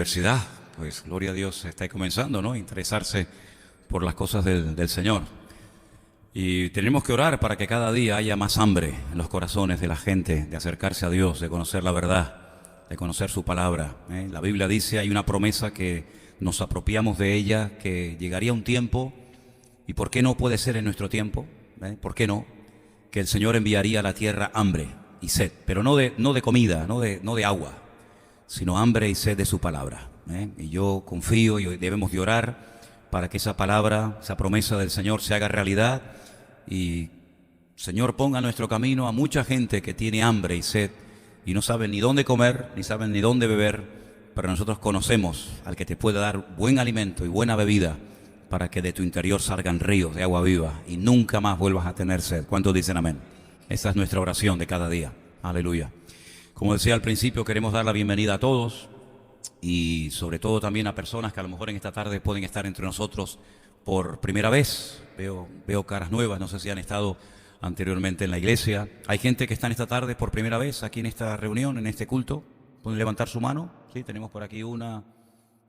universidad. Pues gloria a Dios, está comenzando, ¿no? Interesarse por las cosas del Señor. Y tenemos que orar para que cada día haya más hambre en los corazones de la gente, de acercarse a Dios, de conocer la verdad, de conocer su palabra. La Biblia dice, hay una promesa que nos apropiamos de ella, que llegaría un tiempo, y ¿por qué no puede ser en nuestro tiempo? ¿Por qué no? Que el Señor enviaría a la tierra hambre y sed, pero no de comida, no de agua, sino hambre y sed de su palabra. Y yo confío y debemos de orar para que esa palabra, esa promesa del Señor se haga realidad y Señor ponga en nuestro camino a mucha gente que tiene hambre y sed y no saben ni dónde comer, ni saben ni dónde beber, pero nosotros conocemos al que te puede dar buen alimento y buena bebida para que de tu interior salgan ríos de agua viva y nunca más vuelvas a tener sed. ¿Cuántos dicen amén? Esa es nuestra oración de cada día. Aleluya. Como decía al principio, queremos dar la bienvenida a todos y sobre todo también a personas que a lo mejor en esta tarde pueden estar entre nosotros por primera vez. Veo caras nuevas, no sé si han estado anteriormente en la iglesia. Hay gente que está en esta tarde por primera vez aquí en esta reunión, en este culto. ¿Pueden levantar su mano? Sí, tenemos por aquí 1,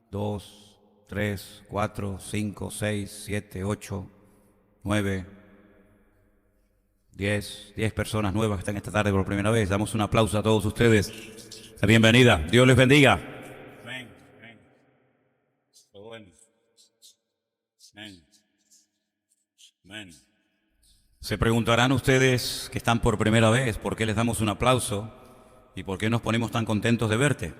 2, 3, 4, 5, 6, 7, 8, 9, 10 personas nuevas que están esta tarde por primera vez. Damos un aplauso a todos ustedes. La bienvenida. Dios les bendiga. Amén. Amén. Bueno. Amén. Amén. Se preguntarán ustedes que están por primera vez por qué les damos un aplauso y por qué nos ponemos tan contentos de verte.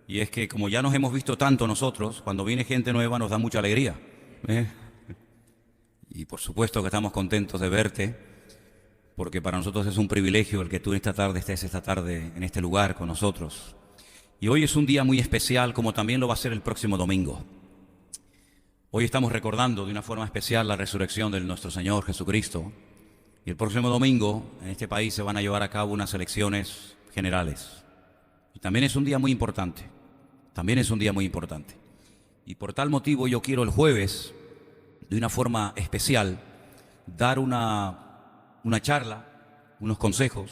Y es que como ya nos hemos visto tanto nosotros, cuando viene gente nueva nos da mucha alegría. Y por supuesto que estamos contentos de verte, porque para nosotros es un privilegio el que tú estés esta tarde en este lugar con nosotros. Y hoy es un día muy especial, como también lo va a ser el próximo domingo. Hoy estamos recordando de una forma especial la resurrección de nuestro Señor Jesucristo. Y el próximo domingo en este país se van a llevar a cabo unas elecciones generales. Y también es un día muy importante. También es un día muy importante. Y por tal motivo yo quiero el jueves, de una forma especial, dar una charla, unos consejos,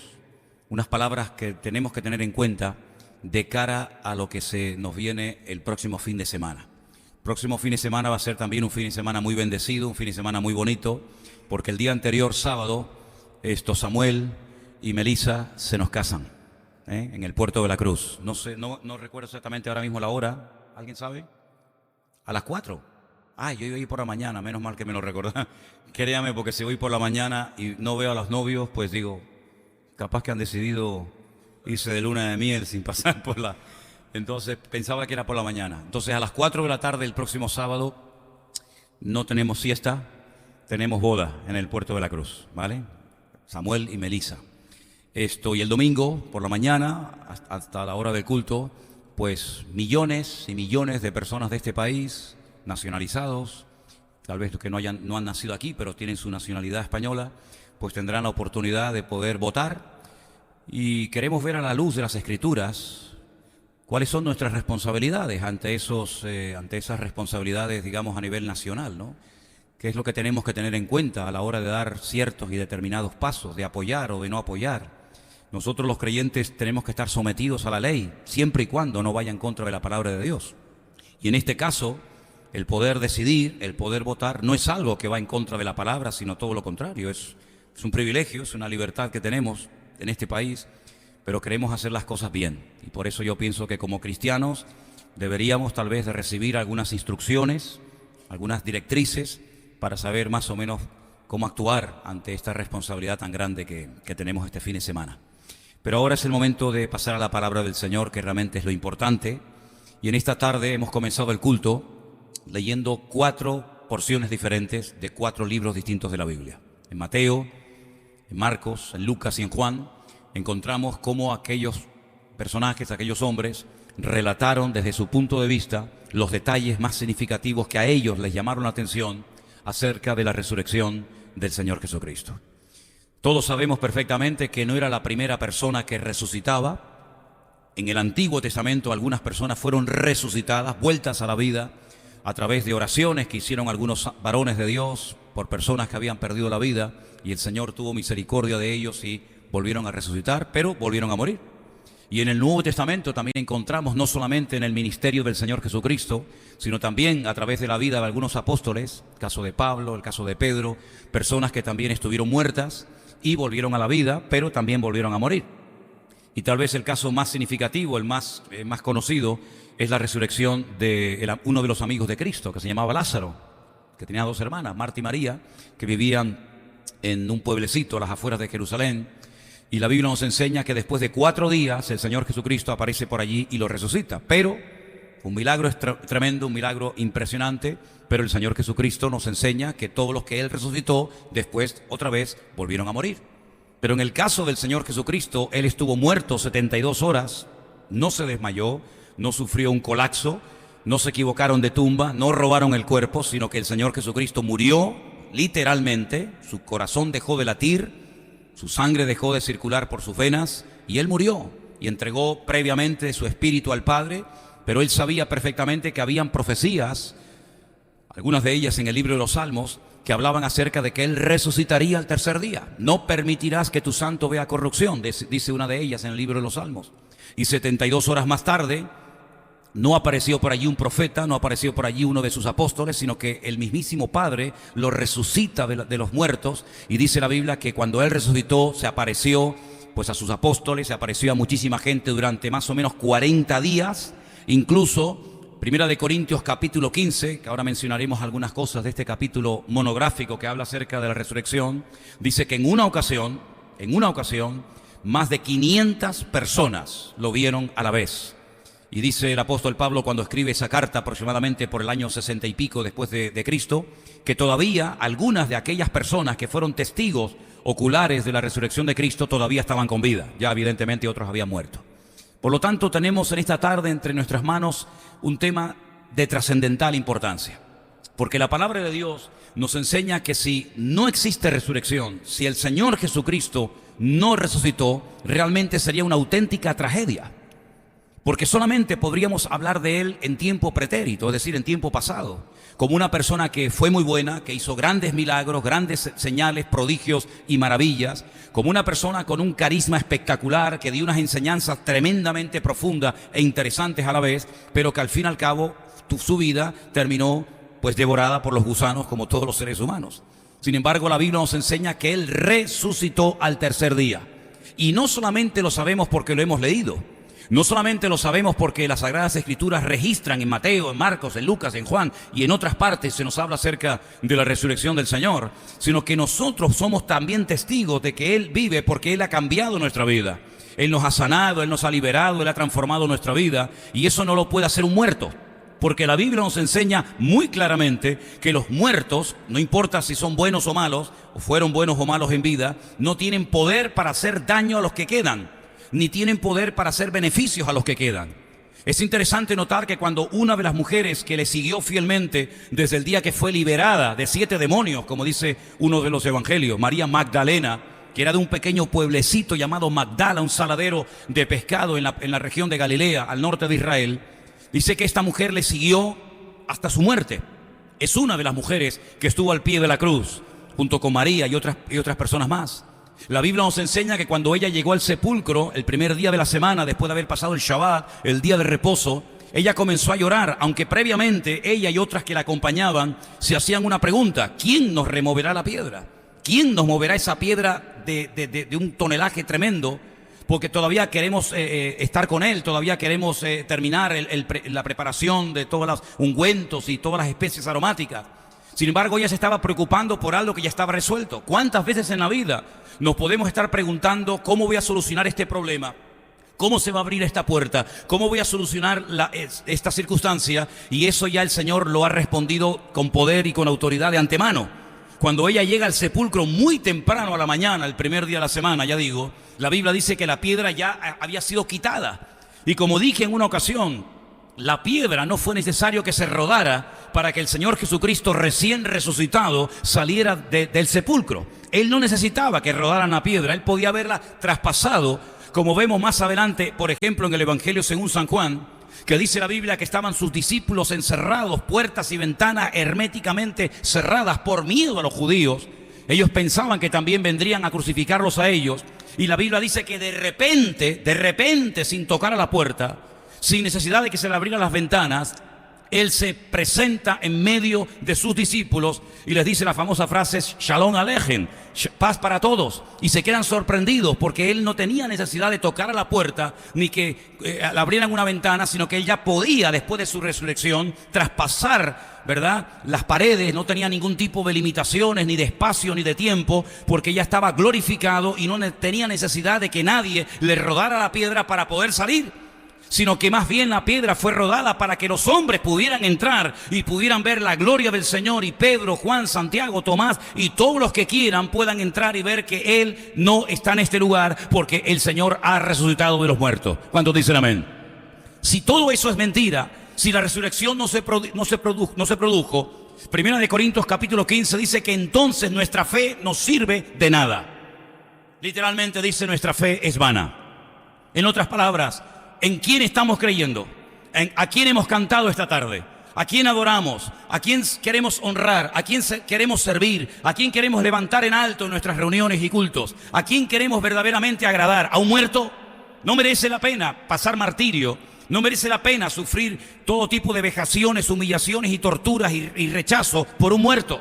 unas palabras que tenemos que tener en cuenta de cara a lo que se nos viene el próximo fin de semana. El próximo fin de semana va a ser también un fin de semana muy bendecido, un fin de semana muy bonito, porque el día anterior, sábado, Samuel y Melissa se nos casan en el Puerto de la Cruz. No sé, no recuerdo exactamente ahora mismo la hora. ¿Alguien sabe? A las 4. Yo iba a ir por la mañana, menos mal que me lo recordaba. Créame, porque si voy por la mañana y no veo a los novios, pues digo, capaz que han decidido irse de luna de miel sin pasar por la... Entonces pensaba que era por la mañana. Entonces a las 4 de la tarde el próximo sábado no tenemos siesta, tenemos boda en el Puerto de la Cruz, ¿vale? Samuel y Melissa. Y el domingo por la mañana, hasta la hora del culto, pues millones y millones de personas de este país, nacionalizados, tal vez que no han nacido aquí, pero tienen su nacionalidad española, pues tendrán la oportunidad de poder votar. Y queremos ver a la luz de las Escrituras cuáles son nuestras responsabilidades ante esas responsabilidades, digamos, a nivel nacional, ¿no? ¿Qué es lo que tenemos que tener en cuenta a la hora de dar ciertos y determinados pasos, de apoyar o de no apoyar? Nosotros los creyentes tenemos que estar sometidos a la ley, siempre y cuando no vaya en contra de la palabra de Dios. Y en este caso, el poder decidir, el poder votar, no es algo que va en contra de la palabra, sino todo lo contrario. Es un privilegio, es una libertad que tenemos en este país, pero queremos hacer las cosas bien. Y por eso yo pienso que como cristianos deberíamos tal vez de recibir algunas instrucciones, algunas directrices, para saber más o menos cómo actuar ante esta responsabilidad tan grande que tenemos este fin de semana. Pero ahora es el momento de pasar a la palabra del Señor, que realmente es lo importante. Y en esta tarde hemos comenzado el culto leyendo 4 porciones diferentes de 4 libros distintos de la Biblia. En Mateo, en Marcos, en Lucas y en Juan encontramos cómo aquellos personajes, aquellos hombres, relataron desde su punto de vista los detalles más significativos que a ellos les llamaron la atención acerca de la resurrección del Señor Jesucristo. Todos sabemos perfectamente que no era la primera persona que resucitaba. En el Antiguo Testamento algunas personas fueron resucitadas, vueltas a la vida, a través de oraciones que hicieron algunos varones de Dios por personas que habían perdido la vida, y el Señor tuvo misericordia de ellos y volvieron a resucitar, pero volvieron a morir. Y en el Nuevo Testamento también encontramos no solamente en el ministerio del Señor Jesucristo, sino también a través de la vida de algunos apóstoles, el caso de Pablo, el caso de Pedro, personas que también estuvieron muertas y volvieron a la vida, pero también volvieron a morir. Y tal vez el caso más significativo, el más conocido, es la resurrección de uno de los amigos de Cristo, que se llamaba Lázaro, que tenía 2 hermanas, Marta y María, que vivían en un pueblecito a las afueras de Jerusalén. Y la Biblia nos enseña que después de 4 días el Señor Jesucristo aparece por allí y lo resucita. Pero un milagro tremendo, un milagro impresionante, pero el Señor Jesucristo nos enseña que todos los que Él resucitó después otra vez volvieron a morir. Pero en el caso del Señor Jesucristo, Él estuvo muerto 72 horas, no se desmayó, no sufrió un colapso, no se equivocaron de tumba, no robaron el cuerpo, sino que el Señor Jesucristo murió literalmente, su corazón dejó de latir, su sangre dejó de circular por sus venas y Él murió y entregó previamente su espíritu al Padre, pero Él sabía perfectamente que habían profecías, algunas de ellas en el libro de los Salmos, que hablaban acerca de que Él resucitaría al tercer día. No permitirás que tu santo vea corrupción, dice una de ellas en el libro de los Salmos. Y 72 horas más tarde, no apareció por allí un profeta, no apareció por allí uno de sus apóstoles, sino que el mismísimo Padre lo resucita de los muertos. Y dice la Biblia que cuando Él resucitó, se apareció pues a sus apóstoles, se apareció a muchísima gente durante más o menos 40 días. Incluso, Primera de Corintios capítulo 15, que ahora mencionaremos algunas cosas de este capítulo monográfico que habla acerca de la resurrección, dice que en una ocasión, más de 500 personas lo vieron a la vez. Y dice el apóstol Pablo cuando escribe esa carta aproximadamente por el año 60 y pico después de Cristo, que todavía algunas de aquellas personas que fueron testigos oculares de la resurrección de Cristo todavía estaban con vida. Ya evidentemente otros habían muerto. Por lo tanto, tenemos en esta tarde entre nuestras manos un tema de trascendental importancia. Porque la palabra de Dios nos enseña que si no existe resurrección, si el Señor Jesucristo no resucitó, realmente sería una auténtica tragedia. Porque solamente podríamos hablar de Él en tiempo pretérito, es decir, en tiempo pasado, como una persona que fue muy buena, que hizo grandes milagros, grandes señales, prodigios y maravillas, como una persona con un carisma espectacular, que dio unas enseñanzas tremendamente profundas e interesantes a la vez, pero que al fin y al cabo su vida terminó pues devorada por los gusanos como todos los seres humanos. Sin embargo, la Biblia nos enseña que Él resucitó al tercer día. Y no solamente lo sabemos porque lo hemos leído, no solamente lo sabemos porque las Sagradas Escrituras registran en Mateo, en Marcos, en Lucas, en Juan y en otras partes se nos habla acerca de la resurrección del Señor, sino que nosotros somos también testigos de que Él vive porque Él ha cambiado nuestra vida. Él nos ha sanado, Él nos ha liberado, Él ha transformado nuestra vida y eso no lo puede hacer un muerto. Porque la Biblia nos enseña muy claramente que los muertos, no importa si son buenos o malos, o fueron buenos o malos en vida, no tienen poder para hacer daño a los que quedan, ni tienen poder para hacer beneficios a los que quedan. Es interesante notar que cuando una de las mujeres que le siguió fielmente desde el día que fue liberada de 7 demonios, como dice uno de los evangelios, María Magdalena, que era de un pequeño pueblecito llamado Magdala, un saladero de pescado en la región de Galilea, al norte de Israel, dice que esta mujer le siguió hasta su muerte. Es una de las mujeres que estuvo al pie de la cruz, junto con María y otras personas más. La Biblia nos enseña que cuando ella llegó al sepulcro, el primer día de la semana, después de haber pasado el Shabbat, el día de reposo, ella comenzó a llorar, aunque previamente ella y otras que la acompañaban se hacían una pregunta: ¿quién nos removerá la piedra? ¿Quién nos moverá esa piedra de un tonelaje tremendo? Porque todavía queremos estar con Él, todavía queremos terminar la preparación de todos los ungüentos y todas las especies aromáticas. Sin embargo, ella se estaba preocupando por algo que ya estaba resuelto. ¿Cuántas veces en la vida nos podemos estar preguntando cómo voy a solucionar este problema? ¿Cómo se va a abrir esta puerta? ¿Cómo voy a solucionar esta circunstancia? Y eso ya el Señor lo ha respondido con poder y con autoridad de antemano. Cuando ella llega al sepulcro muy temprano a la mañana, el primer día de la semana, ya digo, la Biblia dice que la piedra ya había sido quitada. Y como dije en una ocasión, la piedra no fue necesario que se rodara para que el Señor Jesucristo recién resucitado saliera del sepulcro. Él no necesitaba que rodaran la piedra, Él podía haberla traspasado, como vemos más adelante, por ejemplo, en el Evangelio según San Juan, que dice la Biblia que estaban sus discípulos encerrados, puertas y ventanas herméticamente cerradas por miedo a los judíos. Ellos pensaban que también vendrían a crucificarlos a ellos, Y la Biblia dice que de repente, sin tocar a la puerta, sin necesidad de que se le abrieran las ventanas, Él se presenta en medio de sus discípulos y les dice la famosa frase, Shalom Aleichem, paz para todos. Y se quedan sorprendidos porque Él no tenía necesidad de tocar a la puerta ni que le abrieran una ventana, sino que Él ya podía, después de su resurrección, traspasar, ¿verdad?, las paredes. No tenía ningún tipo de limitaciones, ni de espacio, ni de tiempo, porque ya estaba glorificado y no tenía necesidad de que nadie le rodara la piedra para poder salir, sino que más bien la piedra fue rodada para que los hombres pudieran entrar y pudieran ver la gloria del Señor, y Pedro, Juan, Santiago, Tomás y todos los que quieran puedan entrar y ver que Él no está en este lugar porque el Señor ha resucitado de los muertos. ¿Cuántos dicen amén? Si todo eso es mentira, si la resurrección no se produjo, Primera de Corintios capítulo 15 dice que entonces nuestra fe no sirve de nada. Literalmente dice, nuestra fe es vana. En otras palabras, ¿en quién estamos creyendo? ¿A quién hemos cantado esta tarde? ¿A quién adoramos? ¿A quién queremos honrar? ¿A quién queremos servir? ¿A quién queremos levantar en alto en nuestras reuniones y cultos? ¿A quién queremos verdaderamente agradar? ¿A un muerto? No merece la pena pasar martirio. No merece la pena sufrir todo tipo de vejaciones, humillaciones y torturas y rechazo por un muerto.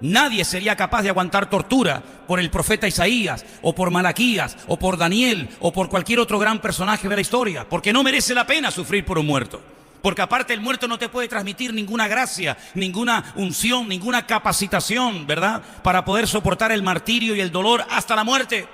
Nadie sería capaz de aguantar tortura por el profeta Isaías, o por Malaquías, o por Daniel, o por cualquier otro gran personaje de la historia, porque no merece la pena sufrir por un muerto. Porque aparte el muerto no te puede transmitir ninguna gracia, ninguna unción, ninguna capacitación, ¿verdad?, para poder soportar el martirio y el dolor hasta la muerte.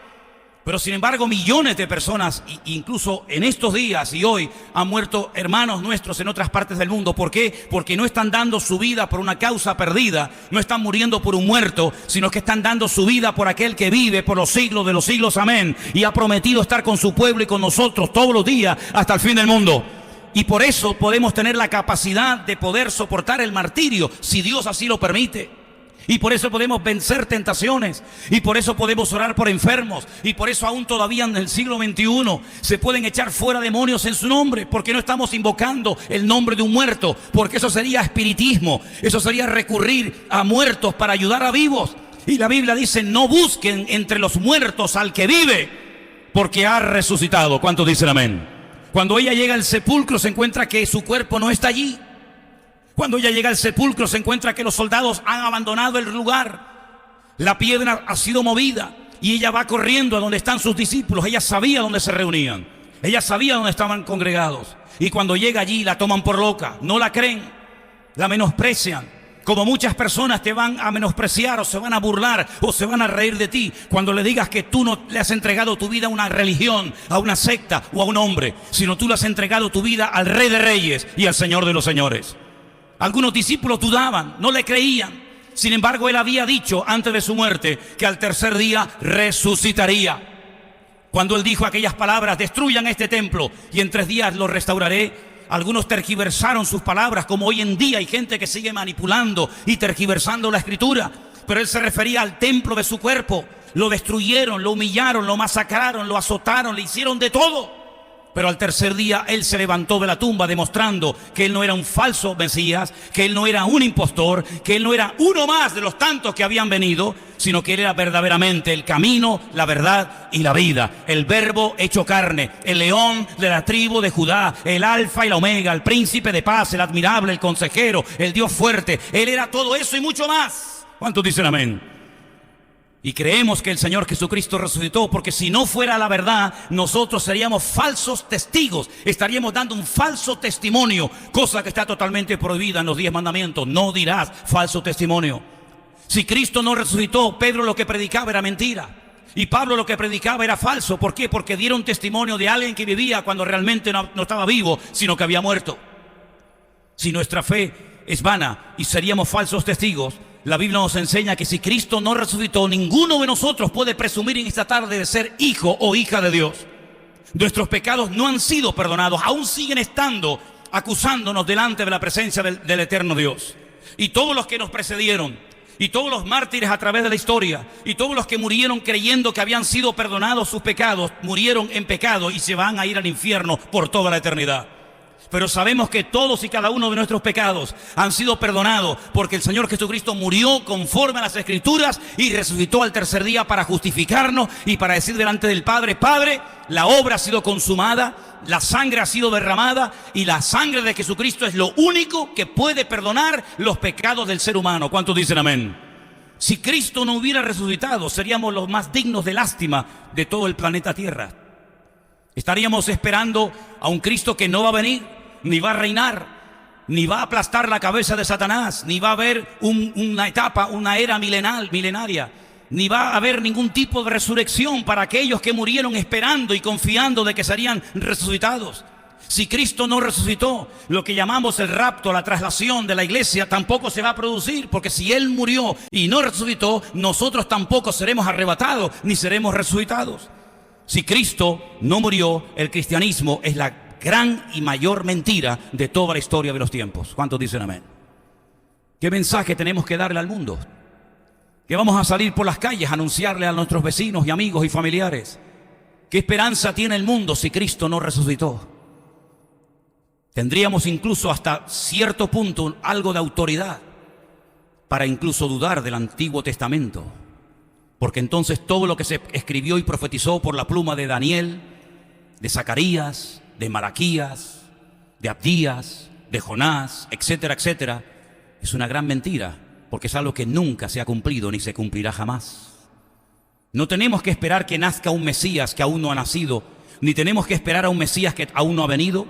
Pero sin embargo, millones de personas, incluso en estos días y hoy, han muerto hermanos nuestros en otras partes del mundo. ¿Por qué? Porque no están dando su vida por una causa perdida, no están muriendo por un muerto, sino que están dando su vida por aquel que vive por los siglos de los siglos, amén, y ha prometido estar con su pueblo y con nosotros todos los días hasta el fin del mundo. Y por eso podemos tener la capacidad de poder soportar el martirio, si Dios así lo permite. Y por eso podemos vencer tentaciones, y por eso podemos orar por enfermos, y por eso aún todavía en el siglo XXI se pueden echar fuera demonios en su nombre, porque no estamos invocando el nombre de un muerto, porque eso sería espiritismo, eso sería recurrir a muertos para ayudar a vivos. Y la Biblia dice, no busquen entre los muertos al que vive, porque ha resucitado. ¿Cuántos dicen amén? Cuando ella llega al sepulcro se encuentra que su cuerpo no está allí. Cuando ella llega al sepulcro se encuentra que los soldados han abandonado el lugar. La piedra ha sido movida y ella va corriendo a donde están sus discípulos. Ella sabía dónde se reunían. Ella sabía dónde estaban congregados. Y cuando llega allí la toman por loca. No la creen, la menosprecian. Como muchas personas te van a menospreciar, o se van a burlar, o se van a reír de ti cuando le digas que tú no le has entregado tu vida a una religión, a una secta o a un hombre, sino tú le has entregado tu vida al Rey de Reyes y al Señor de los Señores. Algunos discípulos dudaban, no le creían. Sin embargo, Él había dicho antes de su muerte que al tercer día resucitaría. Cuando Él dijo aquellas palabras, destruyan este templo y en 3 días lo restauraré, algunos tergiversaron sus palabras, como hoy en día hay gente que sigue manipulando y tergiversando la Escritura. Pero Él se refería al templo de su cuerpo. Lo destruyeron, lo humillaron, lo masacraron, lo azotaron, le hicieron de todo. Pero al tercer día Él se levantó de la tumba, demostrando que Él no era un falso Mesías, que Él no era un impostor, que Él no era uno más de los tantos que habían venido, sino que Él era verdaderamente el camino, la verdad y la vida, el Verbo hecho carne, el león de la tribu de Judá, el alfa y la omega, el príncipe de paz, el admirable, el consejero, el Dios fuerte. Él era todo eso y mucho más. ¿Cuántos dicen amén? Y creemos que el Señor Jesucristo resucitó, porque si no fuera la verdad, nosotros seríamos falsos testigos, estaríamos dando un falso testimonio, cosa que está totalmente prohibida en los 10 mandamientos. No dirás falso testimonio. Si Cristo no resucitó, Pedro lo que predicaba era mentira, y Pablo lo que predicaba era falso. ¿Por qué? Porque dieron testimonio de alguien que vivía cuando realmente no estaba vivo, sino que había muerto. Si nuestra fe es vana y seríamos falsos testigos, la Biblia nos enseña que si Cristo no resucitó, ninguno de nosotros puede presumir en esta tarde de ser hijo o hija de Dios. Nuestros pecados no han sido perdonados, aún siguen estando acusándonos delante de la presencia del eterno Dios. Y todos los que nos precedieron, y todos los mártires a través de la historia, y todos los que murieron creyendo que habían sido perdonados sus pecados, murieron en pecado y se van a ir al infierno por toda la eternidad. Pero sabemos que todos y cada uno de nuestros pecados han sido perdonados porque el Señor Jesucristo murió conforme a las Escrituras y resucitó al tercer día para justificarnos y para decir delante del Padre: Padre, la obra ha sido consumada, la sangre ha sido derramada y la sangre de Jesucristo es lo único que puede perdonar los pecados del ser humano. ¿Cuántos dicen amén? Si Cristo no hubiera resucitado, seríamos los más dignos de lástima de todo el planeta Tierra. Estaríamos esperando a un Cristo que no va a venir, ni va a reinar, ni va a aplastar la cabeza de Satanás, ni va a haber una etapa, una era milenaria, ni va a haber ningún tipo de resurrección para aquellos que murieron esperando y confiando de que serían resucitados. Si Cristo no resucitó, lo que llamamos el rapto, la traslación de la iglesia, tampoco se va a producir, porque si Él murió y no resucitó, nosotros tampoco seremos arrebatados ni seremos resucitados. Si Cristo no murió, el cristianismo es la gran y mayor mentira de toda la historia de los tiempos. ¿Cuántos dicen amén? ¿Qué mensaje tenemos que darle al mundo? ¿Que vamos a salir por las calles a anunciarle a nuestros vecinos y amigos y familiares? ¿Qué esperanza tiene el mundo si Cristo no resucitó? Tendríamos incluso hasta cierto punto algo de autoridad para incluso dudar del Antiguo Testamento, porque entonces todo lo que se escribió y profetizó por la pluma de Daniel, de Zacarías, de Malaquías, de Abdías, de Jonás, etcétera, etcétera, es una gran mentira, porque es algo que nunca se ha cumplido ni se cumplirá jamás. No tenemos que esperar que nazca un Mesías que aún no ha nacido, ni tenemos que esperar a un Mesías que aún no ha venido,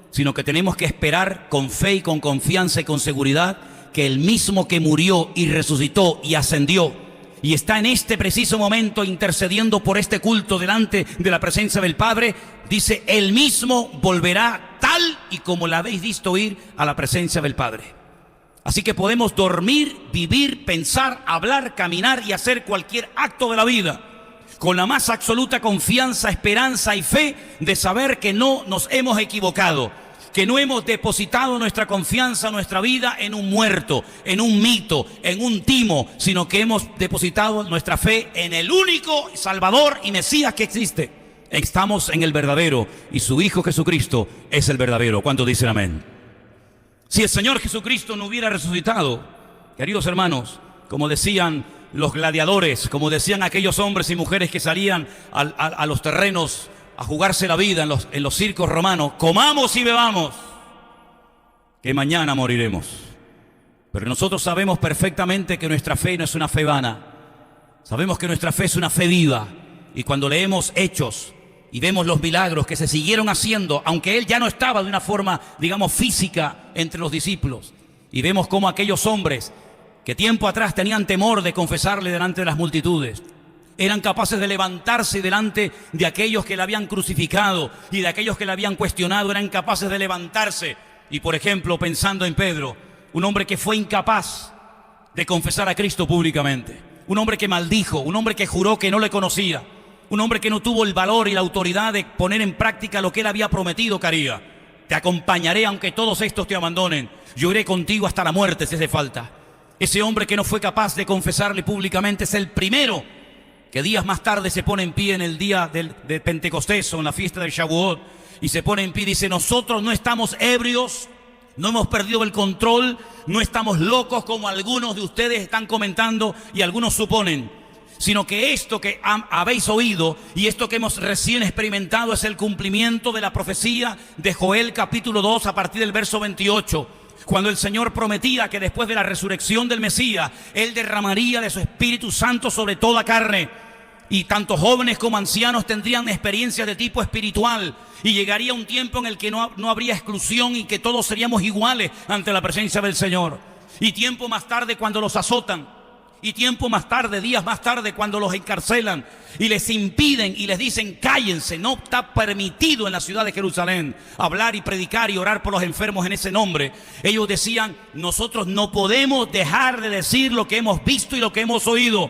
sino que tenemos que esperar con fe y con confianza y con seguridad que el mismo que murió y resucitó y ascendió y está en este preciso momento intercediendo por este culto delante de la presencia del Padre, dice: Él mismo volverá tal y como la habéis visto ir a la presencia del Padre. Así que podemos dormir, vivir, pensar, hablar, caminar y hacer cualquier acto de la vida con la más absoluta confianza, esperanza y fe de saber que no nos hemos equivocado, que no hemos depositado nuestra confianza, nuestra vida en un muerto, en un mito, en un timo, sino que hemos depositado nuestra fe en el único Salvador y Mesías que existe. Estamos en el verdadero y su Hijo Jesucristo es el verdadero. ¿Cuántos dicen amén? Si el Señor Jesucristo no hubiera resucitado, queridos hermanos, como decían los gladiadores, como decían aquellos hombres y mujeres que salían a los terrenos a jugarse la vida en los circos romanos: comamos y bebamos, que mañana moriremos. Pero nosotros sabemos perfectamente que nuestra fe no es una fe vana. Sabemos que nuestra fe es una fe viva. Y cuando leemos Hechos y vemos los milagros que se siguieron haciendo, aunque Él ya no estaba de una forma, digamos, física entre los discípulos, y vemos cómo aquellos hombres que tiempo atrás tenían temor de confesarle delante de las multitudes, eran capaces de levantarse delante de aquellos que le habían crucificado y de aquellos que le habían cuestionado, eran capaces de levantarse. Y por ejemplo, pensando en Pedro, un hombre que fue incapaz de confesar a Cristo públicamente, un hombre que maldijo, un hombre que juró que no le conocía, un hombre que no tuvo el valor y la autoridad de poner en práctica lo que él había prometido que haría. Te acompañaré aunque todos estos te abandonen, yo iré contigo hasta la muerte si hace falta. Ese hombre que no fue capaz de confesarle públicamente es el primero que días más tarde se pone en pie en el día de Pentecostés o en la fiesta del Shavuot, y se pone en pie y dice: nosotros no estamos ebrios, no hemos perdido el control, no estamos locos como algunos de ustedes están comentando y algunos suponen, sino que esto que habéis oído y esto que hemos recién experimentado es el cumplimiento de la profecía de Joel capítulo 2 a partir del verso 28. Cuando el Señor prometía que después de la resurrección del Mesías, Él derramaría de su Espíritu Santo sobre toda carne, y tanto jóvenes como ancianos tendrían experiencias de tipo espiritual, y llegaría un tiempo en el que no habría exclusión y que todos seríamos iguales ante la presencia del Señor. Y tiempo más tarde, cuando los azotan, y tiempo más tarde, días más tarde, cuando los encarcelan y les impiden y les dicen: cállense, no está permitido en la ciudad de Jerusalén hablar y predicar y orar por los enfermos en ese nombre. Ellos decían: nosotros no podemos dejar de decir lo que hemos visto y lo que hemos oído.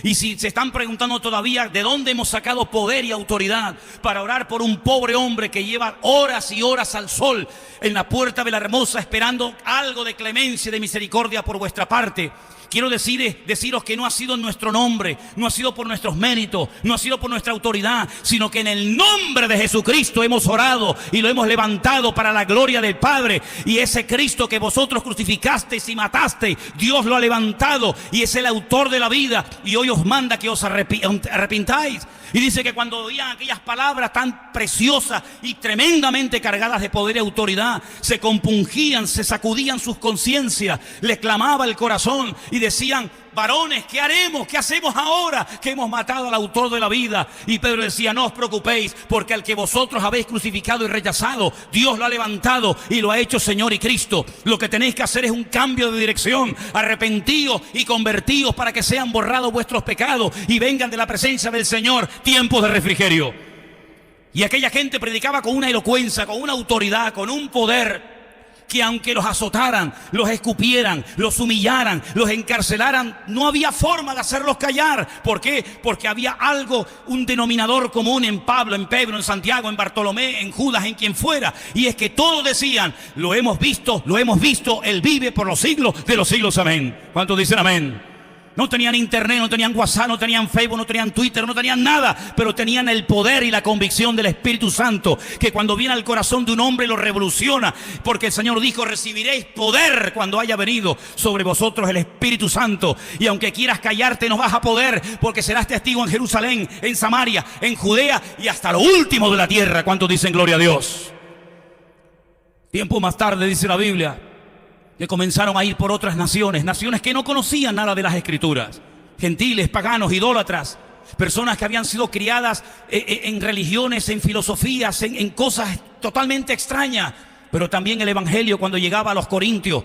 Y si se están preguntando todavía de dónde hemos sacado poder y autoridad para orar por un pobre hombre que lleva horas y horas al sol en la puerta de la hermosa esperando algo de clemencia y de misericordia por vuestra parte, quiero deciros que no ha sido en nuestro nombre, no ha sido por nuestros méritos, no ha sido por nuestra autoridad, sino que en el nombre de Jesucristo hemos orado y lo hemos levantado para la gloria del Padre. Y ese Cristo que vosotros crucificasteis y matasteis, Dios lo ha levantado y es el autor de la vida, y hoy os manda que os arrepintáis. Y dice que cuando oían aquellas palabras tan preciosas y tremendamente cargadas de poder y autoridad, se compungían, se sacudían sus conciencias, les clamaba el corazón y decían: varones, ¿qué haremos? ¿Qué hacemos ahora que hemos matado al autor de la vida? Y Pedro decía: no os preocupéis, porque al que vosotros habéis crucificado y rechazado, Dios lo ha levantado y lo ha hecho Señor y Cristo. Lo que tenéis que hacer es un cambio de dirección. Arrepentíos y convertíos para que sean borrados vuestros pecados y vengan de la presencia del Señor tiempos de refrigerio. Y aquella gente predicaba con una elocuencia, con una autoridad, con un poder, que aunque los azotaran, los escupieran, los humillaran, los encarcelaran, no había forma de hacerlos callar. ¿Por qué? Porque había algo, un denominador común en Pablo, en Pedro, en Santiago, en Bartolomé, en Judas, en quien fuera. Y es que todos decían: lo hemos visto, Él vive por los siglos de los siglos. Amén. ¿Cuántos dicen amén? No tenían internet, no tenían WhatsApp, no tenían Facebook, no tenían Twitter, no tenían nada, pero tenían el poder y la convicción del Espíritu Santo, que cuando viene al corazón de un hombre lo revoluciona, porque el Señor dijo: recibiréis poder cuando haya venido sobre vosotros el Espíritu Santo. Y aunque quieras callarte, no vas a poder, porque serás testigo en Jerusalén, en Samaria, en Judea y hasta lo último de la tierra. ¿Cuántos dicen gloria a Dios? Tiempo más tarde, dice la Biblia, que comenzaron a ir por otras naciones que no conocían nada de las Escrituras, gentiles, paganos, idólatras, personas que habían sido criadas en religiones, en filosofías, en cosas totalmente extrañas. Pero también el Evangelio, cuando llegaba a los corintios,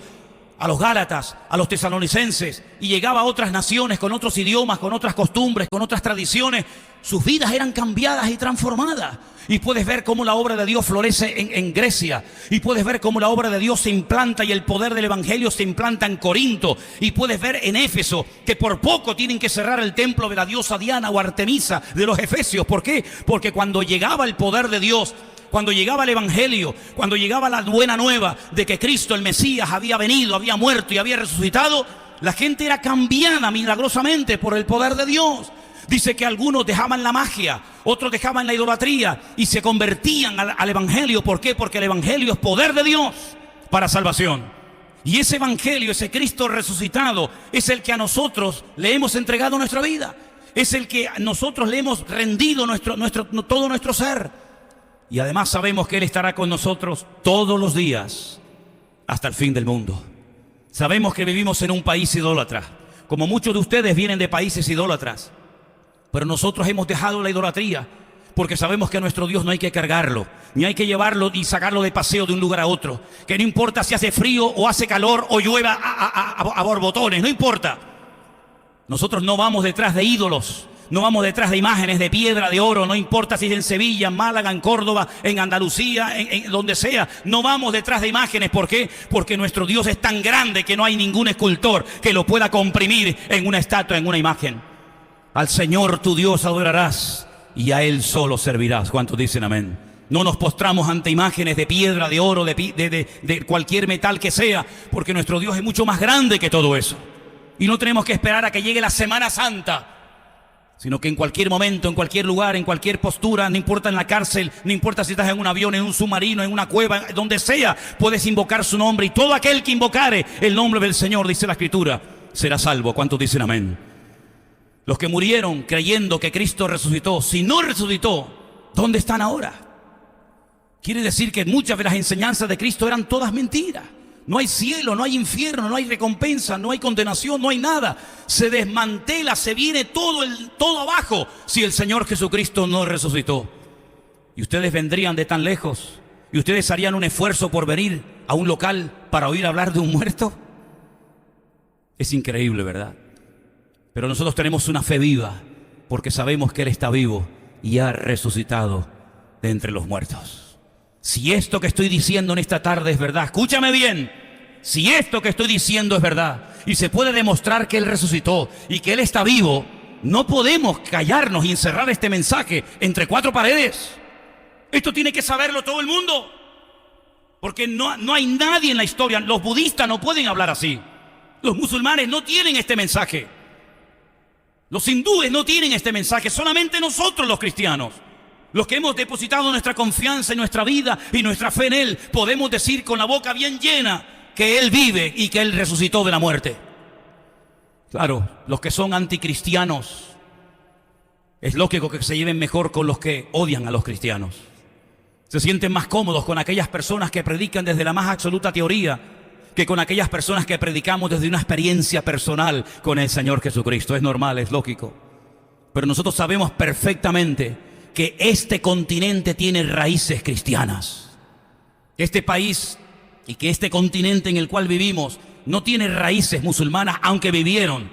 a los gálatas, a los tesalonicenses, y llegaba a otras naciones con otros idiomas, con otras costumbres, con otras tradiciones, sus vidas eran cambiadas y transformadas. Y puedes ver cómo la obra de Dios florece en Grecia, y puedes ver cómo la obra de Dios se implanta y el poder del Evangelio se implanta en Corinto, y puedes ver en Éfeso que por poco tienen que cerrar el templo de la diosa Diana o Artemisa de los efesios. ¿Por qué? Porque cuando llegaba el poder de Dios, cuando llegaba el Evangelio, cuando llegaba la buena nueva de que Cristo, el Mesías, había venido, había muerto y había resucitado, la gente era cambiada milagrosamente por el poder de Dios. Dice que algunos dejaban la magia, otros dejaban la idolatría y se convertían al Evangelio. ¿Por qué? Porque el Evangelio es poder de Dios para salvación. Y ese Evangelio, ese Cristo resucitado, es el que a nosotros le hemos entregado nuestra vida. Es el que a nosotros le hemos rendido todo nuestro ser. Y además sabemos que Él estará con nosotros todos los días hasta el fin del mundo. Sabemos que vivimos en un país idólatra, como muchos de ustedes vienen de países idólatras. Pero nosotros hemos dejado la idolatría porque sabemos que a nuestro Dios no hay que cargarlo, ni hay que llevarlo y sacarlo de paseo de un lugar a otro. Que no importa si hace frío o hace calor o llueva a borbotones, no importa. Nosotros no vamos detrás de ídolos, no vamos detrás de imágenes de piedra, de oro. No importa si es en Sevilla, en Málaga, en Córdoba, en Andalucía, en donde sea. No vamos detrás de imágenes. ¿Por qué? Porque nuestro Dios es tan grande que no hay ningún escultor que lo pueda comprimir en una estatua, en una imagen. Al Señor tu Dios adorarás y a Él solo servirás. ¿Cuántos dicen amén? No nos postramos ante imágenes de piedra, de oro, de cualquier metal que sea, porque nuestro Dios es mucho más grande que todo eso. Y no tenemos que esperar a que llegue la Semana Santa, sino que en cualquier momento, en cualquier lugar, en cualquier postura, no importa en la cárcel, no importa si estás en un avión, en un submarino, en una cueva, donde sea, puedes invocar su nombre. Y todo aquel que invocare el nombre del Señor, dice la Escritura, será salvo. ¿Cuántos dicen amén? Los que murieron creyendo que Cristo resucitó, si no resucitó, ¿dónde están ahora? Quiere decir que muchas de las enseñanzas de Cristo eran todas mentiras. No hay cielo, no hay infierno, no hay recompensa, no hay condenación, no hay nada. Se desmantela, se viene todo abajo si el Señor Jesucristo no resucitó. Y ustedes vendrían de tan lejos y ustedes harían un esfuerzo por venir a un local para oír hablar de un muerto. Es increíble, ¿verdad? Pero nosotros tenemos una fe viva porque sabemos que Él está vivo y ha resucitado de entre los muertos. Si esto que estoy diciendo en esta tarde es verdad, escúchame bien, si esto que estoy diciendo es verdad y se puede demostrar que Él resucitó y que Él está vivo, no podemos callarnos y encerrar este mensaje entre cuatro paredes. Esto tiene que saberlo todo el mundo, porque no hay nadie en la historia. Los budistas no pueden hablar así. Los musulmanes no tienen este mensaje. Los hindúes no tienen este mensaje. Solamente nosotros los cristianos, los que hemos depositado nuestra confianza en nuestra vida y nuestra fe en Él, podemos decir con la boca bien llena que Él vive y que Él resucitó de la muerte. Claro, los que son anticristianos, es lógico que se lleven mejor con los que odian a los cristianos. Se sienten más cómodos con aquellas personas que predican desde la más absoluta teoría que con aquellas personas que predicamos desde una experiencia personal con el Señor Jesucristo. Es normal, es lógico. Pero nosotros sabemos perfectamente que este continente tiene raíces cristianas. Este país y que este continente en el cual vivimos no tiene raíces musulmanas, aunque vivieron.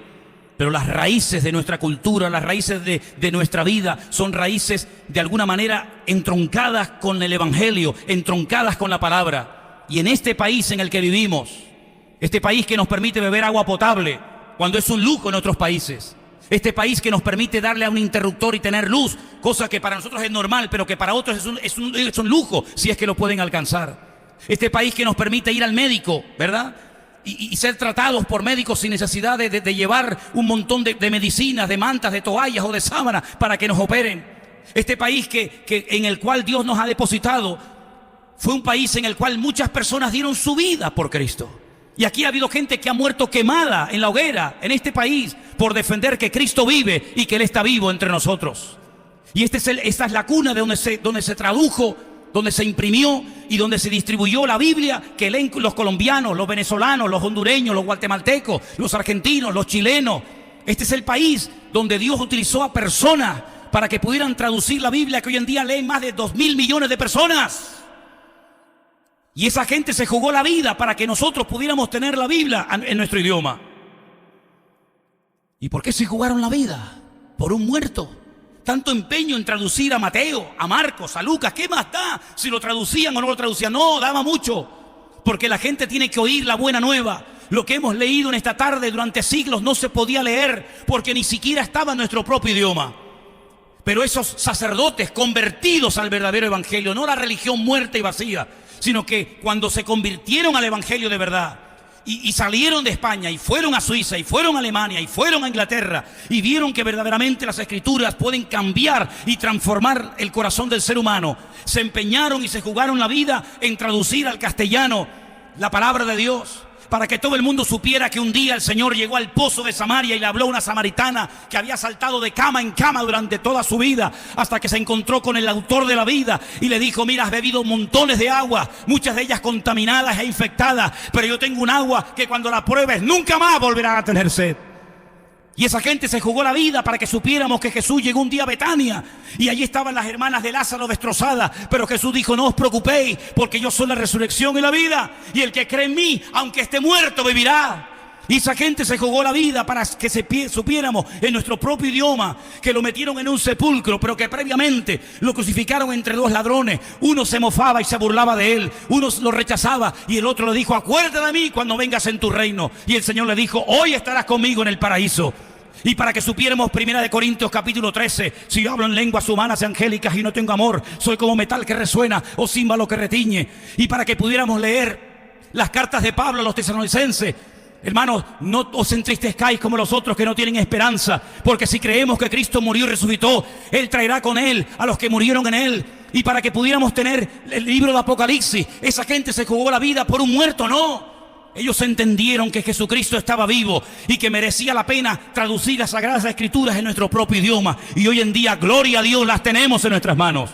Pero las raíces de nuestra cultura, las raíces de nuestra vida son raíces de alguna manera entroncadas con el Evangelio, entroncadas con la palabra. Y en este país en el que vivimos, este país que nos permite beber agua potable, cuando es un lujo en otros países, este país que nos permite darle a un interruptor y tener luz, cosa que para nosotros es normal, pero que para otros es un lujo, si es que lo pueden alcanzar. Este país que nos permite ir al médico, ¿verdad? Y ser tratados por médicos sin necesidad de llevar un montón de medicinas, de mantas, de toallas o de sábanas para que nos operen. Este país en el cual Dios nos ha depositado fue un país en el cual muchas personas dieron su vida por Cristo. Y aquí ha habido gente que ha muerto quemada en la hoguera en este país por defender que Cristo vive y que Él está vivo entre nosotros. Y esta es la cuna de donde se tradujo, donde se imprimió y donde se distribuyó la Biblia que leen los colombianos, los venezolanos, los hondureños, los guatemaltecos, los argentinos, los chilenos. Este es el país donde Dios utilizó a personas para que pudieran traducir la Biblia que hoy en día leen más de 2.000 millones de personas. Y esa gente se jugó la vida para que nosotros pudiéramos tener la Biblia en nuestro idioma. ¿Y por qué se jugaron la vida? Por un muerto. Tanto empeño en traducir a Mateo, a Marcos, a Lucas, ¿qué más da si lo traducían o no lo traducían? No, daba mucho, porque la gente tiene que oír la buena nueva. Lo que hemos leído en esta tarde durante siglos no se podía leer porque ni siquiera estaba en nuestro propio idioma. Pero esos sacerdotes convertidos al verdadero evangelio, no la religión muerta y vacía, sino que cuando se convirtieron al evangelio de verdad y salieron de España y fueron a Suiza y fueron a Alemania y fueron a Inglaterra y vieron que verdaderamente las escrituras pueden cambiar y transformar el corazón del ser humano, se empeñaron y se jugaron la vida en traducir al castellano la palabra de Dios, para que todo el mundo supiera que un día el Señor llegó al pozo de Samaria y le habló a una samaritana que había saltado de cama en cama durante toda su vida, hasta que se encontró con el autor de la vida y le dijo: mira, has bebido montones de agua, muchas de ellas contaminadas e infectadas, pero yo tengo un agua que cuando la pruebes nunca más volverás a tener sed. Y esa gente se jugó la vida para que supiéramos que Jesús llegó un día a Betania y allí estaban las hermanas de Lázaro destrozadas, pero Jesús dijo: no os preocupéis, porque yo soy la resurrección y la vida, y el que cree en mí, aunque esté muerto, vivirá. Y esa gente se jugó la vida para que supiéramos en nuestro propio idioma que lo metieron en un sepulcro, pero que previamente lo crucificaron entre dos ladrones. Uno se mofaba y se burlaba de él, uno lo rechazaba y el otro le dijo: acuérdate de mí cuando vengas en tu reino. Y el Señor le dijo: hoy estarás conmigo en el paraíso. Y para que supiéramos, 1 Corintios capítulo 13, si yo hablo en lenguas humanas y angélicas y no tengo amor, soy como metal que resuena o címbalo que retiñe. Y para que pudiéramos leer las cartas de Pablo a los tesalonicenses: hermanos, no os entristezcáis como los otros que no tienen esperanza, porque si creemos que Cristo murió y resucitó, Él traerá con Él a los que murieron en Él. Y para que pudiéramos tener el libro de Apocalipsis, esa gente se jugó la vida por un muerto, no. Ellos entendieron que Jesucristo estaba vivo y que merecía la pena traducir las Sagradas Escrituras en nuestro propio idioma. Y hoy en día, gloria a Dios, las tenemos en nuestras manos.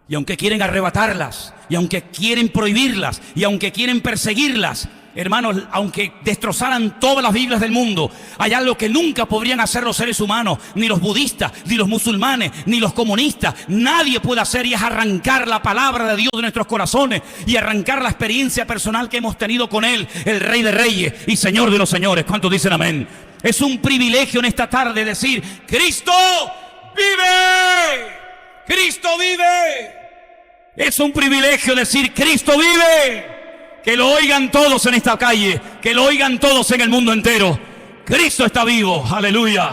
Y aunque quieren arrebatarlas, y aunque quieren prohibirlas, y aunque quieren perseguirlas, hermanos, aunque destrozaran todas las Biblias del mundo, hay algo que nunca podrían hacer los seres humanos, ni los budistas, ni los musulmanes, ni los comunistas. Nadie puede hacer, y es arrancar la palabra de Dios de nuestros corazones y arrancar la experiencia personal que hemos tenido con Él, el Rey de Reyes y Señor de los Señores. ¿Cuántos dicen amén? Es un privilegio en esta tarde decir: Cristo vive, Cristo vive. Es un privilegio decir: Cristo vive. Que lo oigan todos en esta calle, que lo oigan todos en el mundo entero. Cristo está vivo, aleluya.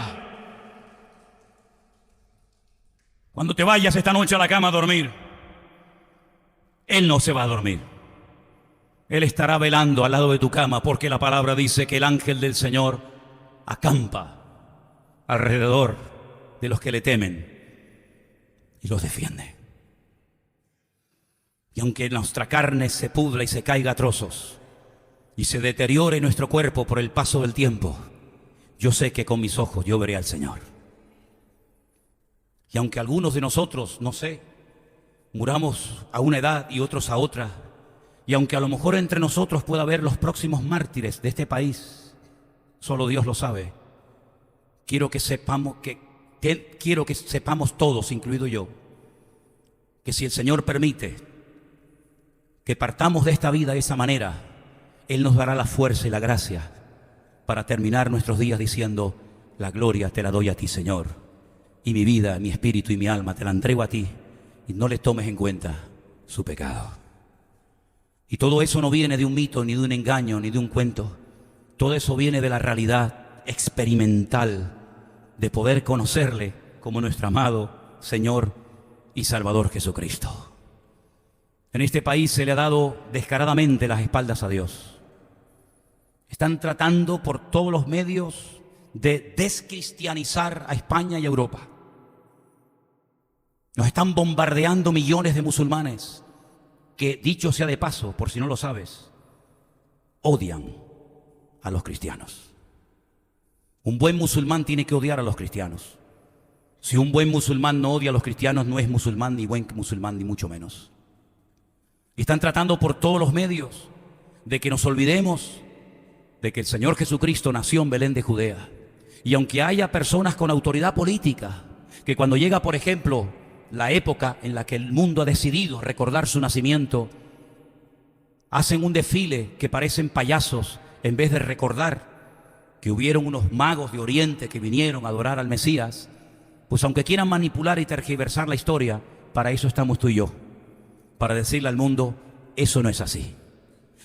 Cuando te vayas esta noche a la cama a dormir, Él no se va a dormir. Él estará velando al lado de tu cama, porque la palabra dice que el ángel del Señor acampa alrededor de los que le temen y los defiende. Y aunque nuestra carne se pudra y se caiga a trozos y se deteriore nuestro cuerpo por el paso del tiempo, yo sé que con mis ojos yo veré al Señor. Y aunque algunos de nosotros, no sé, muramos a una edad y otros a otra, y aunque a lo mejor entre nosotros pueda haber los próximos mártires de este país, solo Dios lo sabe, quiero que sepamos todos, incluido yo, que si el Señor permite que partamos de esta vida de esa manera, Él nos dará la fuerza y la gracia para terminar nuestros días diciendo: la gloria te la doy a ti, Señor, y mi vida, mi espíritu y mi alma te la entrego a ti, y no le tomes en cuenta su pecado. Y todo eso no viene de un mito, ni de un engaño, ni de un cuento. Todo eso viene de la realidad experimental de poder conocerle como nuestro amado Señor y Salvador Jesucristo. En este país se le ha dado descaradamente las espaldas a Dios. Están tratando por todos los medios de descristianizar a España y a Europa. Nos están bombardeando millones de musulmanes que, dicho sea de paso, por si no lo sabes, odian a los cristianos. Un buen musulmán tiene que odiar a los cristianos. Si un buen musulmán no odia a los cristianos, no es musulmán, ni buen musulmán, ni mucho menos. Y están tratando por todos los medios de que nos olvidemos de que el Señor Jesucristo nació en Belén de Judea. Y aunque haya personas con autoridad política, que cuando llega, por ejemplo, la época en la que el mundo ha decidido recordar su nacimiento, hacen un desfile que parecen payasos en vez de recordar que hubieron unos magos de Oriente que vinieron a adorar al Mesías. Pues aunque quieran manipular y tergiversar la historia, para eso estamos tú y yo, para decirle al mundo: eso no es así.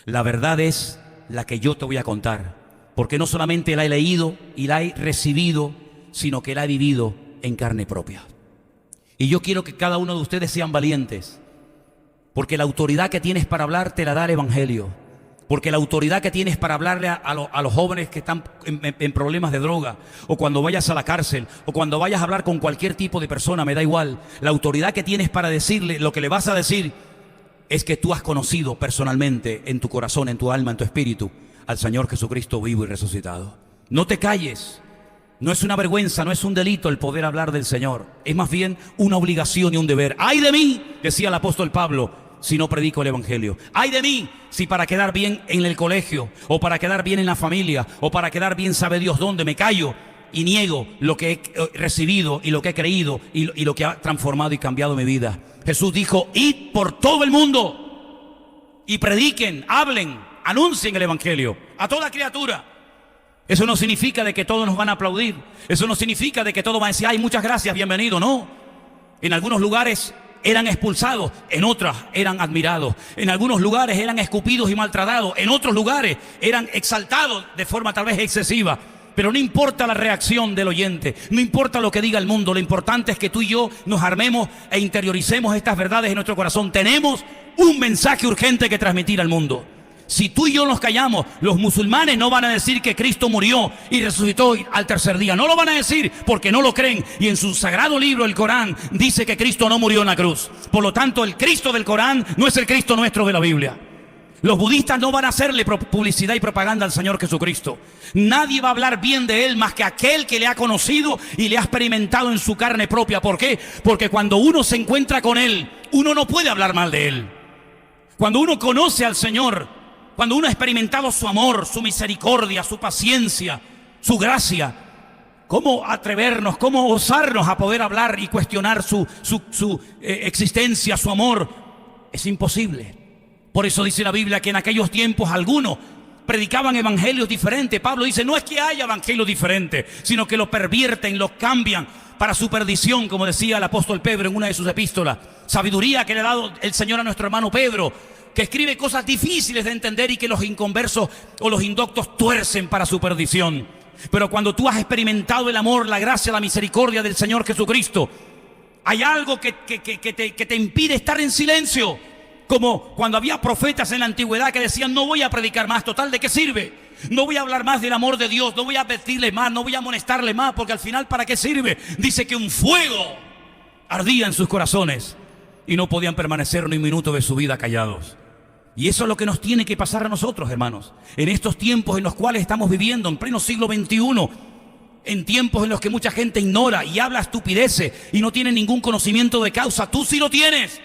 La verdad es la que yo te voy a contar, porque no solamente la he leído y la he recibido, sino que la he vivido en carne propia. Y yo quiero que cada uno de ustedes sean valientes, porque la autoridad que tienes para hablar te la da el Evangelio, porque la autoridad que tienes para hablarle a los jóvenes que están en problemas de droga, o cuando vayas a la cárcel, o cuando vayas a hablar con cualquier tipo de persona, me da igual, la autoridad que tienes para decirle lo que le vas a decir es que tú has conocido personalmente en tu corazón, en tu alma, en tu espíritu al Señor Jesucristo vivo y resucitado. No te calles. No es una vergüenza, no es un delito el poder hablar del Señor. Es más bien una obligación y un deber. ¡Ay de mí!, decía el apóstol Pablo, si no predico el Evangelio. ¡Ay de mí!, si para quedar bien en el colegio, o para quedar bien en la familia, o para quedar bien sabe Dios dónde, me callo y niego lo que he recibido y lo que he creído y lo que ha transformado y cambiado mi vida. Jesús dijo: id por todo el mundo y prediquen, hablen, anuncien el Evangelio a toda criatura. Eso no significa de que todos nos van a aplaudir. Eso no significa de que todos van a decir: ay, muchas gracias, bienvenido. No. En algunos lugares eran expulsados, en otros eran admirados. En algunos lugares eran escupidos y maltratados. En otros lugares eran exaltados de forma tal vez excesiva. Pero no importa la reacción del oyente, no importa lo que diga el mundo. Lo importante es que tú y yo nos armemos e interioricemos estas verdades en nuestro corazón. Tenemos un mensaje urgente que transmitir al mundo. Si tú y yo nos callamos, los musulmanes no van a decir que Cristo murió y resucitó al tercer día. No lo van a decir porque no lo creen. Y en su sagrado libro, el Corán, dice que Cristo no murió en la cruz. Por lo tanto, el Cristo del Corán no es el Cristo nuestro de la Biblia. Los budistas no van a hacerle publicidad y propaganda al Señor Jesucristo. Nadie va a hablar bien de Él más que aquel que le ha conocido y le ha experimentado en su carne propia. ¿Por qué? Porque cuando uno se encuentra con Él, uno no puede hablar mal de Él. Cuando uno conoce al Señor, cuando uno ha experimentado su amor, su misericordia, su paciencia, su gracia, ¿cómo atrevernos, cómo osarnos a poder hablar y cuestionar su existencia, su amor? Es imposible. Por eso dice la Biblia que en aquellos tiempos algunos predicaban evangelios diferentes. Pablo dice: no es que haya evangelios diferentes, sino que los pervierten, los cambian para su perdición, como decía el apóstol Pedro en una de sus epístolas. Sabiduría que le ha dado el Señor a nuestro hermano Pedro, que escribe cosas difíciles de entender y que los inconversos o los indoctos tuercen para su perdición. Pero cuando tú has experimentado el amor, la gracia, la misericordia del Señor Jesucristo, hay algo que te impide estar en silencio. Como cuando había profetas en la antigüedad que decían: no voy a predicar más, total, ¿de qué sirve? No voy a hablar más del amor de Dios, no voy a advertirle más, no voy a amonestarle más, porque al final, ¿para qué sirve? Dice que un fuego ardía en sus corazones y no podían permanecer ni un minuto de su vida callados. Y eso es lo que nos tiene que pasar a nosotros, hermanos, en estos tiempos en los cuales estamos viviendo, en pleno siglo XXI, en tiempos en los que mucha gente ignora y habla estupideces y no tiene ningún conocimiento de causa. Tú sí lo tienes,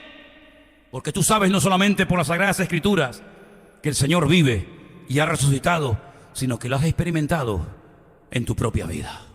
porque tú sabes, no solamente por las Sagradas Escrituras, que el Señor vive y ha resucitado, sino que lo has experimentado en tu propia vida.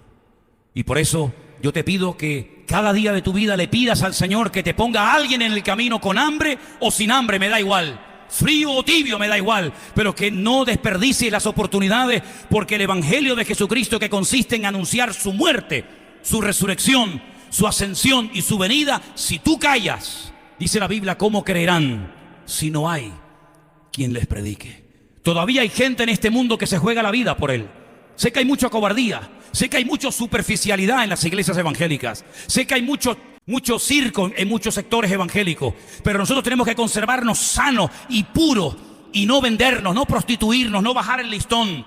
Y por eso yo te pido que cada día de tu vida le pidas al Señor que te ponga a alguien en el camino, con hambre o sin hambre, me da igual, frío o tibio, me da igual, pero que no desperdicies las oportunidades, porque el Evangelio de Jesucristo, que consiste en anunciar su muerte, su resurrección, su ascensión y su venida, si tú callas, dice la Biblia, ¿cómo creerán si no hay quien les predique? Todavía hay gente en este mundo que se juega la vida por él. Sé que hay mucha cobardía, sé que hay mucha superficialidad en las iglesias evangélicas, sé que hay mucho circo en muchos sectores evangélicos, pero nosotros tenemos que conservarnos sanos y puros y no vendernos, no prostituirnos, no bajar el listón,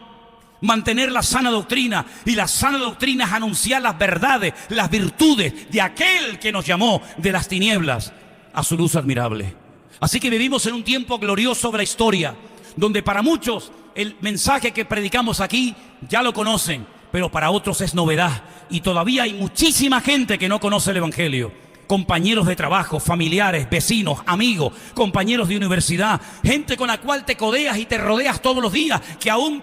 mantener la sana doctrina. Y la sana doctrina es anunciar las verdades, las virtudes de aquel que nos llamó de las tinieblas a su luz admirable. Así que vivimos en un tiempo glorioso de la historia, donde para muchos el mensaje que predicamos aquí ya lo conocen, pero para otros es novedad. Y todavía hay muchísima gente que no conoce el Evangelio. Compañeros de trabajo, familiares, vecinos, amigos, compañeros de universidad, gente con la cual te codeas y te rodeas todos los días, que aún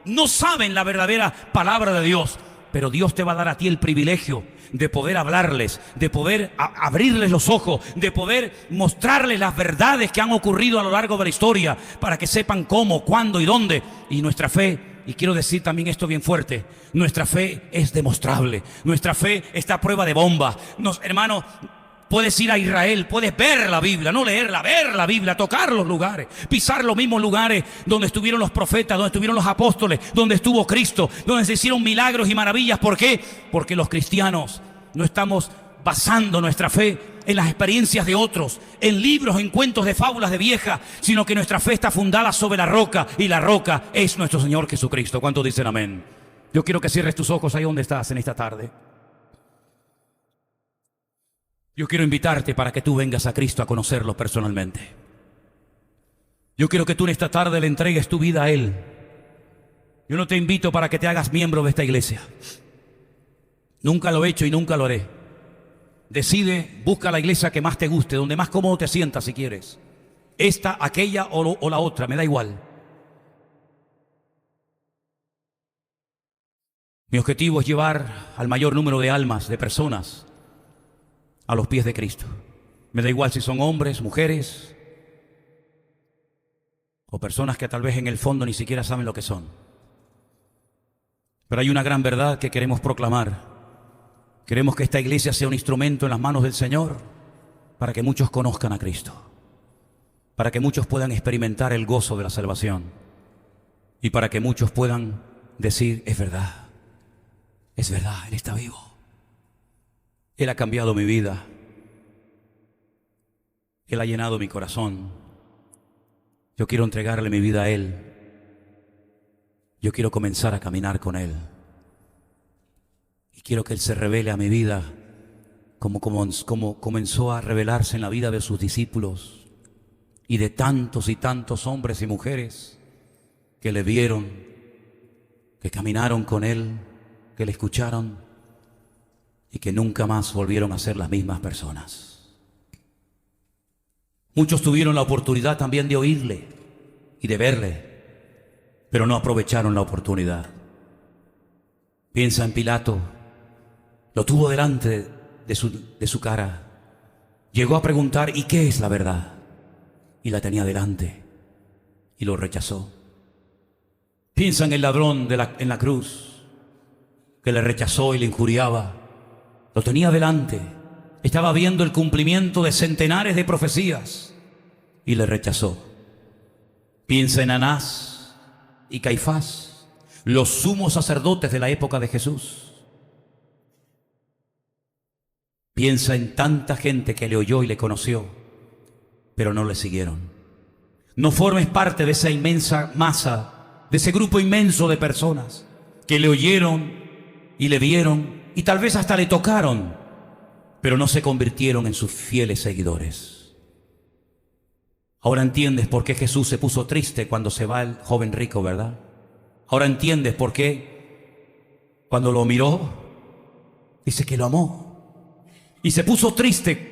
no saben la verdadera palabra de Dios. Pero Dios te va a dar a ti el privilegio de poder hablarles, de poder abrirles los ojos, de poder mostrarles las verdades que han ocurrido a lo largo de la historia, para que sepan cómo, cuándo y dónde. Y nuestra fe, y quiero decir también esto bien fuerte, nuestra fe es demostrable, nuestra fe está a prueba de bomba. Hermanos, puedes ir a Israel, puedes ver la Biblia, no leerla, ver la Biblia, tocar los lugares, pisar los mismos lugares donde estuvieron los profetas, donde estuvieron los apóstoles, donde estuvo Cristo, donde se hicieron milagros y maravillas. ¿Por qué? Porque los cristianos no estamos basando nuestra fe en las experiencias de otros, en libros, en cuentos de fábulas de vieja, sino que nuestra fe está fundada sobre la roca, y la roca es nuestro Señor Jesucristo. ¿Cuántos dicen amén? Yo quiero que cierres tus ojos ahí donde estás en esta tarde. Yo quiero invitarte para que tú vengas a Cristo a conocerlo personalmente. Yo quiero que tú en esta tarde le entregues tu vida a Él. Yo no te invito para que te hagas miembro de esta iglesia. Nunca lo he hecho y nunca lo haré. Decide, busca la iglesia que más te guste, donde más cómodo te sientas si quieres. Esta, aquella o la otra, me da igual. Mi objetivo es llevar al mayor número de almas, de personas, a los pies de Cristo. Me da igual si son hombres, mujeres, o personas que tal vez en el fondo ni siquiera saben lo que son. Pero hay una gran verdad que queremos proclamar. Queremos que esta iglesia sea un instrumento en las manos del Señor para que muchos conozcan a Cristo, para que muchos puedan experimentar el gozo de la salvación y para que muchos puedan decir: es verdad, Él está vivo. Él ha cambiado mi vida. Él ha llenado mi corazón. Yo quiero entregarle mi vida a Él. Yo quiero comenzar a caminar con Él. Y quiero que Él se revele a mi vida como comenzó a revelarse en la vida de sus discípulos y de tantos y tantos hombres y mujeres que le vieron, que caminaron con Él, que le escucharon y que nunca más volvieron a ser las mismas personas. Muchos tuvieron la oportunidad también de oírle y de verle, pero no aprovecharon la oportunidad. Piensa en Pilato. Lo tuvo delante de su cara. Llegó a preguntar: ¿y qué es la verdad? Y la tenía delante y lo rechazó. Piensa en el ladrón en la cruz, que le rechazó y le injuriaba. Lo tenía delante. Estaba viendo el cumplimiento de centenares de profecías y le rechazó. Piensa en Anás y Caifás, los sumos sacerdotes de la época de Jesús. Piensa en tanta gente que le oyó y le conoció, pero no le siguieron. No formes parte de esa inmensa masa, de ese grupo inmenso de personas que le oyeron y le vieron y tal vez hasta le tocaron, pero no se convirtieron en sus fieles seguidores. Ahora entiendes por qué Jesús se puso triste cuando se va el joven rico, ¿verdad? Ahora entiendes por qué cuando lo miró, dice que lo amó. Y se puso triste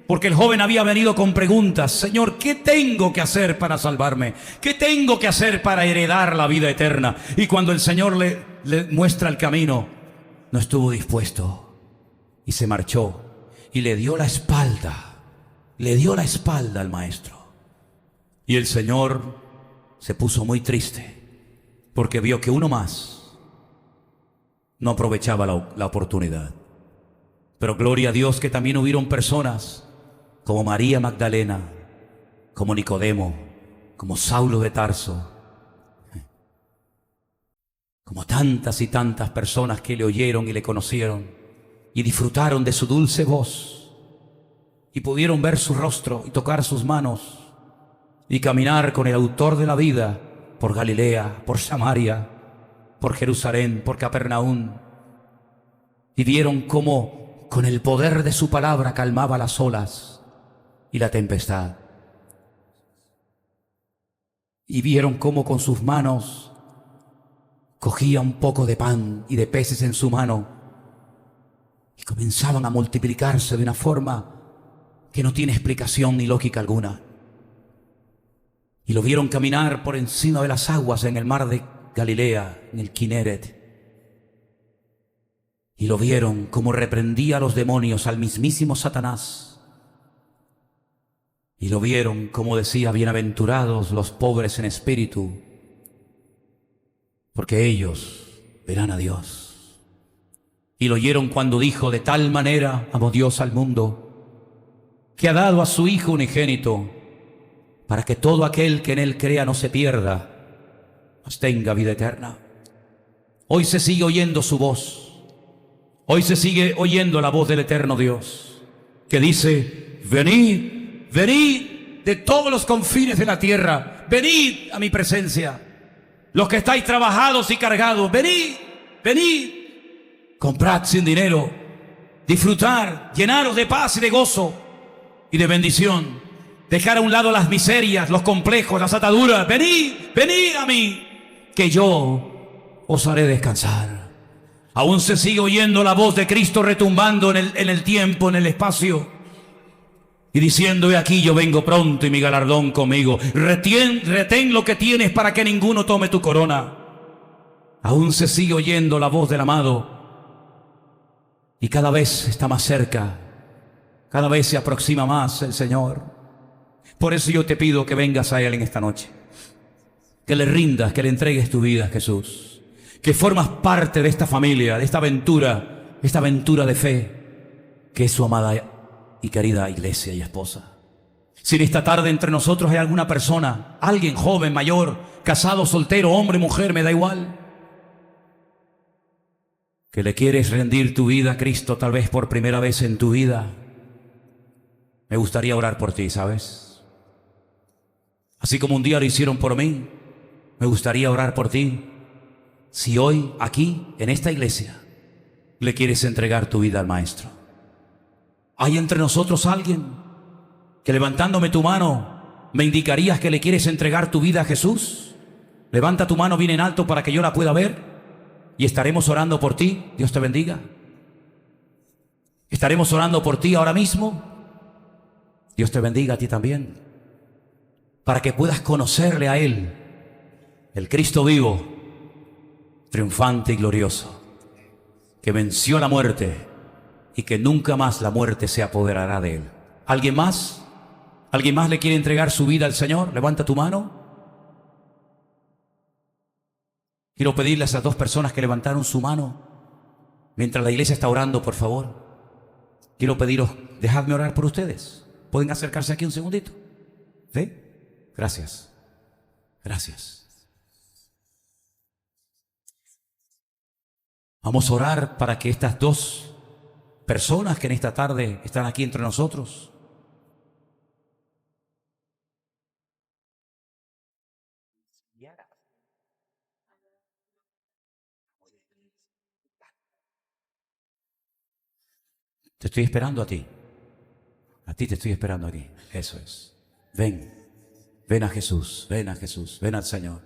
porque el joven había venido con preguntas. Señor, ¿qué tengo que hacer para salvarme? ¿Qué tengo que hacer para heredar la vida eterna? Y cuando el Señor le muestra el camino, no estuvo dispuesto y se marchó y le dio la espalda al maestro. Y el Señor se puso muy triste porque vio que uno más no aprovechaba la oportunidad. Pero gloria a Dios que también hubieron personas como María Magdalena, como Nicodemo, como Saulo de Tarso, como tantas y tantas personas que le oyeron y le conocieron y disfrutaron de su dulce voz y pudieron ver su rostro y tocar sus manos y caminar con el autor de la vida por Galilea, por Samaria, por Jerusalén, por Capernaum, y vieron cómo con el poder de su palabra calmaba las olas y la tempestad. Y vieron cómo con sus manos cogía un poco de pan y de peces en su mano y comenzaban a multiplicarse de una forma que no tiene explicación ni lógica alguna. Y lo vieron caminar por encima de las aguas en el mar de Galilea, en el Kineret. Y lo vieron como reprendía a los demonios, al mismísimo Satanás. Y lo vieron como decía, bienaventurados los pobres en espíritu, porque ellos verán a Dios. Y lo oyeron cuando dijo, de tal manera amó Dios al mundo, que ha dado a su Hijo unigénito, para que todo aquel que en Él crea no se pierda, mas tenga vida eterna. Hoy se sigue oyendo su voz. Hoy se sigue oyendo la voz del eterno Dios, que dice, venid, venid de todos los confines de la tierra, venid a mi presencia. Los que estáis trabajados y cargados, venid, venid. Comprad sin dinero, disfrutar, llenaros de paz y de gozo y de bendición. Dejar a un lado las miserias, los complejos, las ataduras. Venid, venid a mí, que yo os haré descansar. Aún se sigue oyendo la voz de Cristo retumbando en el tiempo, en el espacio, y diciendo, he aquí yo vengo pronto y mi galardón conmigo. Retén lo que tienes para que ninguno tome tu corona. Aún se sigue oyendo la voz del amado, y cada vez está más cerca, cada vez se aproxima más el Señor. Por eso yo te pido que vengas a Él en esta noche, que le rindas, que le entregues tu vida a Jesús, que formas parte de esta familia, de esta aventura de fe, que es su amada y querida iglesia y esposa. Si en esta tarde entre nosotros hay alguna persona, alguien joven, mayor, casado, soltero, hombre, mujer, me da igual, que le quieres rendir tu vida a Cristo tal vez por primera vez en tu vida, me gustaría orar por ti, ¿sabes? Así como un día lo hicieron por mí, me gustaría orar por ti. Si hoy, aquí, en esta iglesia, le quieres entregar tu vida al Maestro. ¿Hay entre nosotros alguien que levantándome tu mano me indicarías que le quieres entregar tu vida a Jesús? Levanta tu mano bien en alto para que yo la pueda ver y estaremos orando por ti. Dios te bendiga. Estaremos orando por ti ahora mismo. Dios te bendiga a ti también, para que puedas conocerle a Él, el Cristo vivo, triunfante y glorioso, que venció la muerte y que nunca más la muerte se apoderará de Él. ¿Alguien más? ¿Alguien más le quiere entregar su vida al Señor? Levanta tu mano. Quiero pedirle a esas dos personas que levantaron su mano, mientras la iglesia está orando, por favor, quiero pediros, dejadme orar por ustedes. ¿Pueden acercarse aquí un segundito? ¿Sí? Gracias. Gracias. Vamos a orar para que estas dos personas que en esta tarde están aquí entre nosotros Te estoy esperando a ti. A ti te estoy esperando aquí. Eso es. Ven. Ven a Jesús. Ven a Jesús. Ven al Señor.